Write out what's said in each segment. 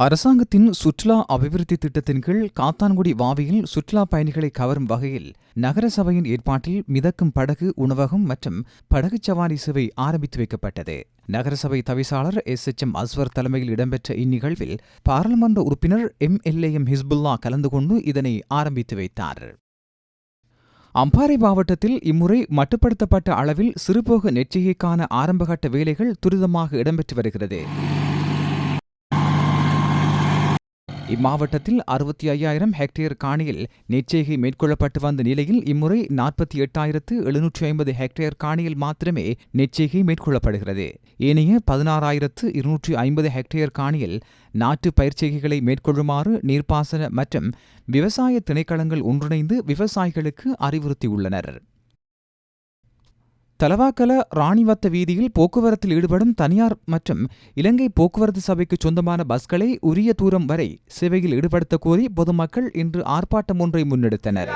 அரசாங்கத்தின் சுற்றுலா அபிவிருத்தி திட்டத்தின் கீழ் காத்தான்குடி வாவியில் சுற்றுலா பயணிகளை கவரும் வகையில் நகர சபையின் ஏற்பாட்டில் மிதக்கும் படகு உணவகம் மற்றும் படகுச் சவாரி சேவை ஆரம்பித்து வைக்கப்பட்டது. நகரசபை தவிசாளர் SHM அஸ்வர் தலைமையில் இடம்பெற்ற இந்நிகழ்வில் பாராளுமன்ற உறுப்பினர் MLAM ஹிஸ்புல்லா கலந்து கொண்டு இதனை ஆரம்பித்து வைத்தார். அம்பாறை மாவட்டத்தில் இம்முறை மட்டுப்படுத்தப்பட்ட அளவில் சிறுபோக நெற்றிகைக்கான ஆரம்பகட்ட வேலைகள் துரிதமாக இடம்பெற்று வருகிறது. இம்மாவட்டத்தில் 65,000 ஹெக்டேர் காணியில் நெற்செய்கை மேற்கொள்ளப்பட்டு வந்த நிலையில் இம்முறை 48,750 ஹெக்டேர் காணியில் மாத்திரமே நெற்செய்கை மேற்கொள்ளப்படுகிறது. ஏனைய 16,250 ஹெக்டேர் காணியில் நாட்டு பயிர்ச்செய்கைகளை மேற்கொள்ளுமாறு நீர்ப்பாசன மற்றும் விவசாய திணைக்களங்கள் ஒன்றிணைந்து விவசாயிகளுக்கு அறிவுறுத்தியுள்ளனர். தலவாக்கல ராணிவத்த வீதியில் போக்குவரத்தில் ஈடுபடும் தனியார் மற்றும் இலங்கை போக்குவரத்து சபைக்கு சொந்தமான பஸ்களை உரிய தூரம் வரை சேவையில் ஈடுபடுத்த கோரி பொதுமக்கள் இன்று ஆர்ப்பாட்டம் ஒன்றை முன்னெடுத்தனர்.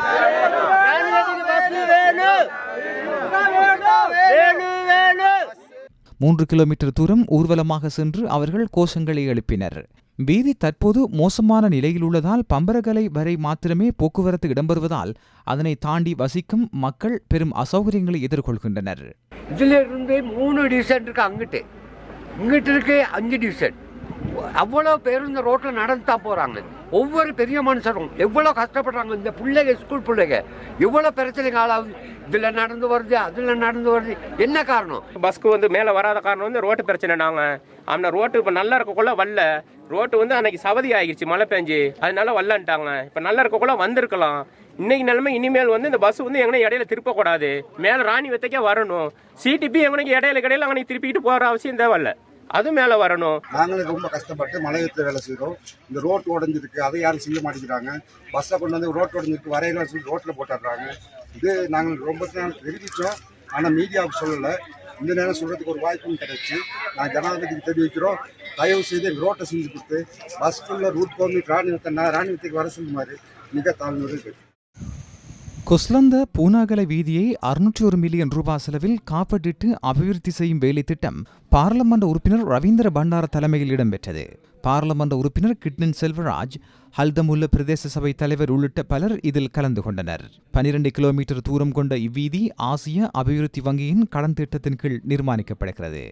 3 கிலோமீட்டர் தூரம் ஊர்வலமாக சென்று அவர்கள் கோஷங்களை எழுப்பினர். வீதி தற்போது மோசமான நிலையில் உள்ளதால் பம்பரகலை வரை மாத்திரமே போக்குவரத்து இடம்பெறுவதால் அதனை தாண்டி வசிக்கும் மக்கள் பெரும் அசௌகரியங்களை எதிர்கொள்கின்றனர். இதுல இருந்து 3 டிவிஷன் இருக்கு, அங்கிட்டு இருக்கு 5 டிவிஷன். அவ்வளோ பேர் இந்த ரோட்டில் நடந்துட்டா போகிறாங்க. ஒவ்வொரு பெரிய மனுஷரும் எவ்வளோ கஷ்டப்படுறாங்க. இந்த பிள்ளைங்க, ஸ்கூல் பிள்ளைங்க எவ்வளோ பிரச்சனைங்க ஆளாகுது. இதில் நடந்து வருது, அதில் நடந்து வருது. என்ன காரணம்? பஸ்க்கு மேலே வராத காரணம் ரோட்டு பிரச்சனை. நாங்கள் ரோட்டு இப்போ நல்லா இருக்கக்குள்ள வரல. ரோட்டு அன்னைக்கு சவதி ஆகிடுச்சு, மழை பெஞ்சு, அதனால வரலான்ட்டாங்க. இப்போ நல்லா இருக்கக்குள்ள வந்திருக்கலாம். இன்னைக்கு நிலைமை இனிமேல் இந்த பஸ் எங்கன்னா இடையில திருப்பக்கூடாது. மேலே ராணி வத்தைக்கே வரணும். சிடிபி எங்களுக்கு இடையில அங்கே திருப்பிட்டு போகிற அவசியம் தேவையில்ல, அது மேலே வரணும். நாங்களும் ரொம்ப கஷ்டப்பட்டு மலையத்தில் வேலை செய்கிறோம். இந்த ரோட்டு உடஞ்சிருக்கு, அதை யாரும் செய்ய மாட்டேங்கிறாங்க. பஸ்ஸை கொண்டு வந்து ரோட்டு உடஞ்சிருக்கு வரையில சொல்லி ரோட்டில் போட்டுடுறாங்க. இது நாங்கள் ரொம்ப தெரிவித்தோம், ஆனால் மீடியாவுக்கு சொல்லலை. இந்த நேரம் சொல்கிறதுக்கு ஒரு வாய்ப்பும் கிடைச்சி நாங்கள் ஜனாதிபதிக்கு தெரிவிக்கிறோம். தயவு செய்து ரோட்டை செஞ்சு கொடுத்து பஸ்க்குள்ள ரூட் போய் ராணிவத்துக்கு வர சொல்லுமாறு மிக தாழ்வு. கொஸ்லந்த பூனாகலை வீதியை 601 மில்லியன் ரூபாய் செலவில் காப்பீட்டு அபிவிருத்தி செய்யும் வேலை திட்டம் பாராளுமன்ற உறுப்பினர் ரவீந்திர பண்டார தலைமையில் இடம்பெற்றது. பாராளுமன்ற உறுப்பினர் கிட்னின் செல்வராஜ், ஹல்தமுல்ல பிரதேச சபை தலைவர் உள்ளிட்ட பலர் இதில் கலந்து கொண்டனர். 12 கிலோமீட்டர் தூரம் கொண்ட இவ்வீதி ஆசிய அபிவிருத்தி வங்கியின் கடன் திட்டத்தின் கீழ் நிர்மாணிக்கப்படுகிறது.